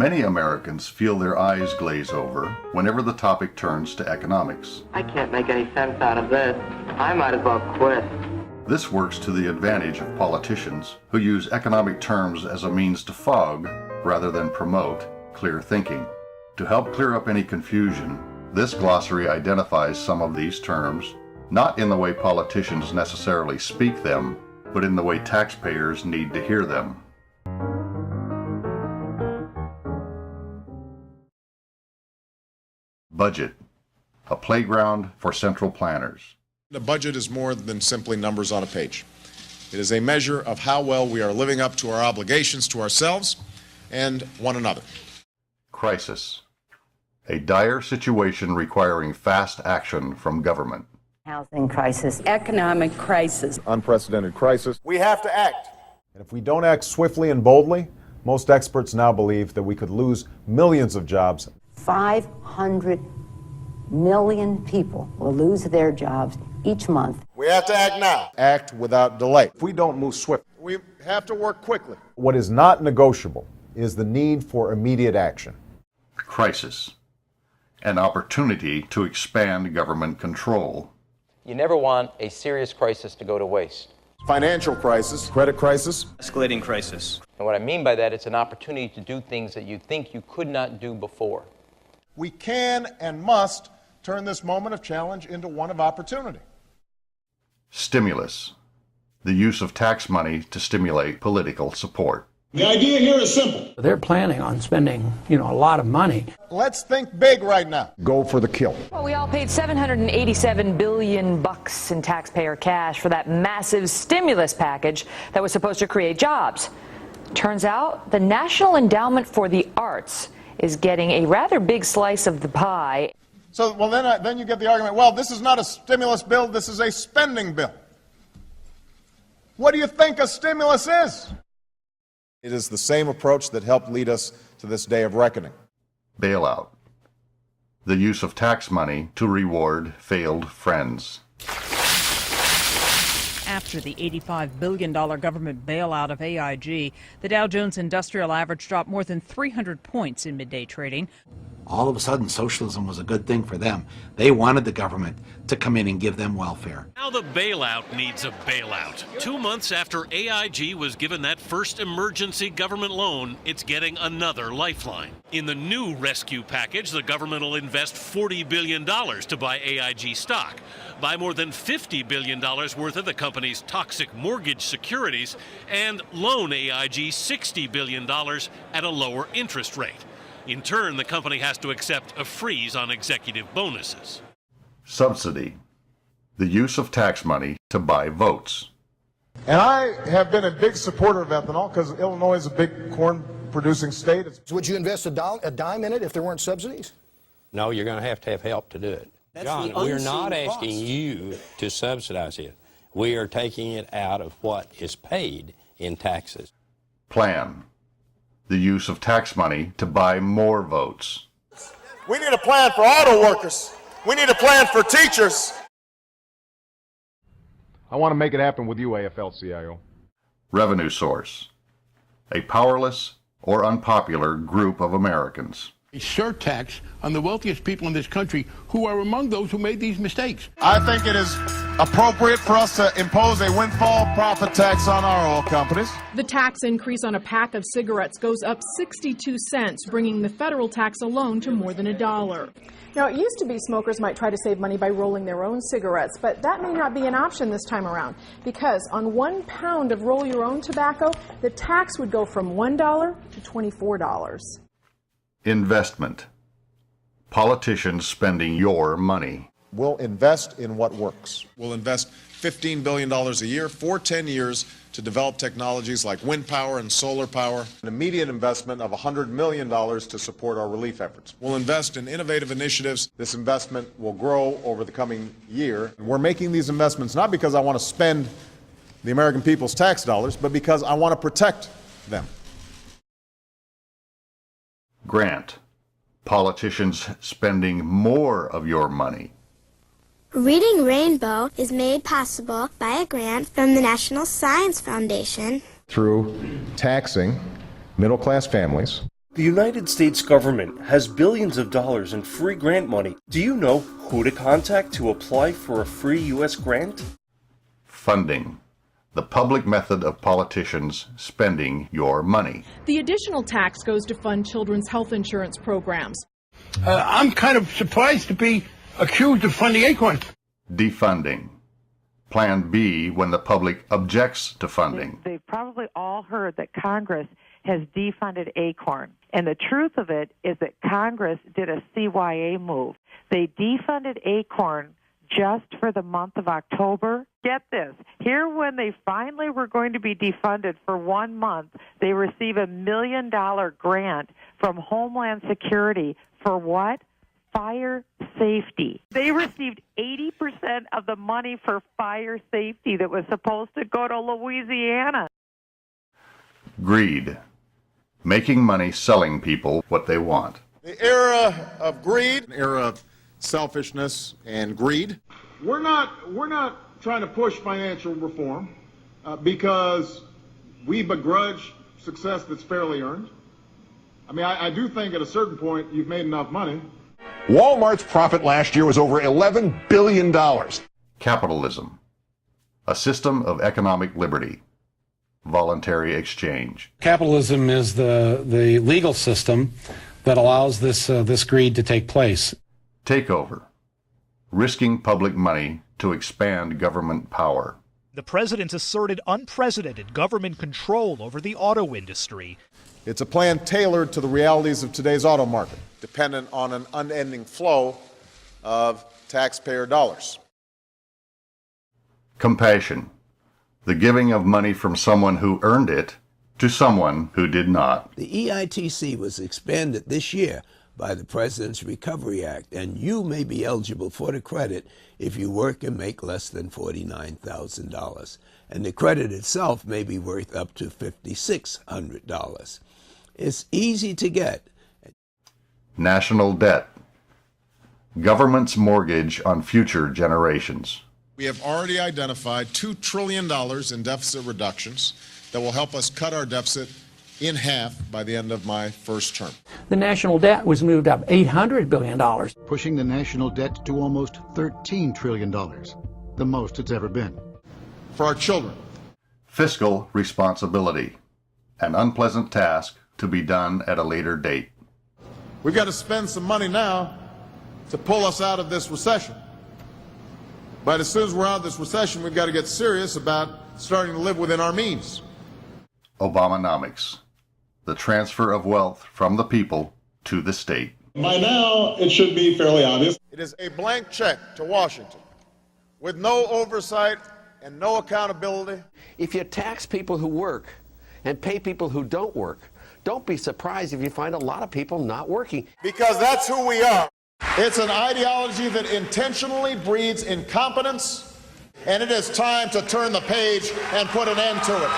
Many Americans feel their eyes glaze over whenever the topic turns to economics. I can't make any sense out of this. I might as well quit. This works to the advantage of politicians who use economic terms as a means to fog rather than promote clear thinking. To help clear up any confusion, this glossary identifies some of these terms, not in the way politicians necessarily speak them, but in the way taxpayers need to hear them. Budget, a playground for central planners. The budget is more than simply numbers on a page. It is a measure of how well we are living up to our obligations to ourselves and one another. Crisis, a dire situation requiring fast action from government. Housing crisis, economic crisis, unprecedented crisis. We have to act. And if we don't act swiftly and boldly, most experts now believe that we could lose millions of jobs. 500 million people will lose their jobs each month. We have to act now. Act without delay. If we don't move swiftly, We have to work quickly. what is not negotiable is the need for immediate action. Crisis, an opportunity to expand government control. You never want a serious crisis to go to waste. Financial crisis, credit crisis, escalating crisis. And what I mean by that, it's an opportunity to do things that you think you could not do before. we can and must turn this moment of challenge into one of opportunity. Stimulus, the use of tax money to stimulate political support. The idea here is simple. They're planning on spending, a lot of money. Let's think big right now. Go for the kill. Well, we all paid $787 billion in taxpayer cash for that massive stimulus package that was supposed to create jobs. Turns out the National Endowment for the Arts is getting a rather big slice of the pie. So, then you get the argument, well, this is not a stimulus bill, this is a spending bill. What do you think a stimulus is? It is the same approach that helped lead us to this day of reckoning. Bailout, the use of tax money to reward failed friends. After the $85 billion government bailout of AIG, the Dow Jones Industrial Average dropped more than 300 points in midday trading. All of a sudden, socialism was a good thing for them. They wanted the government to come in and give them welfare. Now the bailout needs a bailout. 2 months after AIG was given that first emergency government loan, it's getting another lifeline. In the new rescue package, the government will invest $40 billion to buy AIG stock, buy more than $50 billion worth of the company's toxic mortgage securities, and loan AIG $60 billion at a lower interest rate. In turn, the company has to accept a freeze on executive bonuses. Subsidy, the use of tax money to buy votes. And I have been a big supporter of ethanol because Illinois is a big corn-producing state. Would you invest a dime in it if there weren't subsidies? No, you're going to have help to do it. John, we're not asking you to subsidize it. We are taking it out of what is paid in taxes. Plan, the use of tax money to buy more votes. We need a plan for auto workers. We need a plan for teachers. I want to make it happen with you, AFL-CIO. Revenue source, a powerless or unpopular group of Americans. A surtax on the wealthiest people in this country who are among those who made these mistakes. I think it is appropriate for us to impose a windfall profit tax on our oil companies. The tax increase on a pack of cigarettes goes up 62 cents, bringing the federal tax alone to more than $1. Now, it used to be smokers might try to save money by rolling their own cigarettes, but that may not be an option this time around, because on 1 pound of roll-your-own tobacco, the tax would go from $1 to $24. Investment, politicians spending your money. We'll invest in what works. We'll invest $15 billion a year for 10 years to develop technologies like wind power and solar power. An immediate investment of $100 million to support our relief efforts. We'll invest in innovative initiatives. This investment will grow over the coming year. We're making these investments not because I want to spend the American people's tax dollars, but because I want to protect them. Grant, politicians spending more of your money. Reading Rainbow is made possible by a grant from the National Science Foundation. Through taxing middle-class families. The United States government has billions of dollars in free grant money. Do you know who to contact to apply for a free U.S. grant? Funding. The public method of politicians spending your money. The additional tax goes to fund children's health insurance programs. I'm kind of surprised to be accused of funding acorns. Defunding. Plan B when the public objects to funding. They've probably all heard that Congress has defunded ACORN. And the truth of it is that Congress did a CYA move. They defunded ACORN just for the month of October. Get this, here when they finally were going to be defunded for 1 month, they receive $1 million grant from Homeland Security for what? Fire safety. They received 80% of the money for fire safety that was supposed to go to Louisiana. Greed. Making money selling people what they want. The era of greed, an era of selfishness and greed. We're not trying to push financial reform because we begrudge success that's fairly earned. I mean, I do think at a certain point you've made enough money. Walmart's profit last year was over $11 billion. Capitalism. A system of economic liberty. Voluntary exchange. Capitalism is the legal system that allows this greed to take place. Takeover. Risking public money to expand government power. The president asserted unprecedented government control over the auto industry. It's a plan tailored to the realities of today's auto market, dependent on an unending flow of taxpayer dollars. Compassion. The giving of money from someone who earned it to someone who did not. The EITC was expanded this year by the President's Recovery Act, and you may be eligible for the credit if you work and make less than $49,000. And the credit itself may be worth up to $5,600. It's easy to get. National debt. Government's mortgage on future generations. We have already identified $2 trillion in deficit reductions that will help us cut our deficit in half by the end of my first term. The national debt was moved up $800 billion. Pushing the national debt to almost $13 trillion, the most it's ever been. For our children. Fiscal responsibility. An unpleasant task to be done at a later date. We've got to spend some money now to pull us out of this recession. But as soon as we're out of this recession, we've got to get serious about starting to live within our means. Obamanomics. The transfer of wealth from the people to the state. By now, it should be fairly obvious. It is a blank check to Washington with no oversight and no accountability. If you tax people who work and pay people who don't work, don't be surprised if you find a lot of people not working. Because that's who we are. It's an ideology that intentionally breeds incompetence, and it is time to turn the page and put an end to it.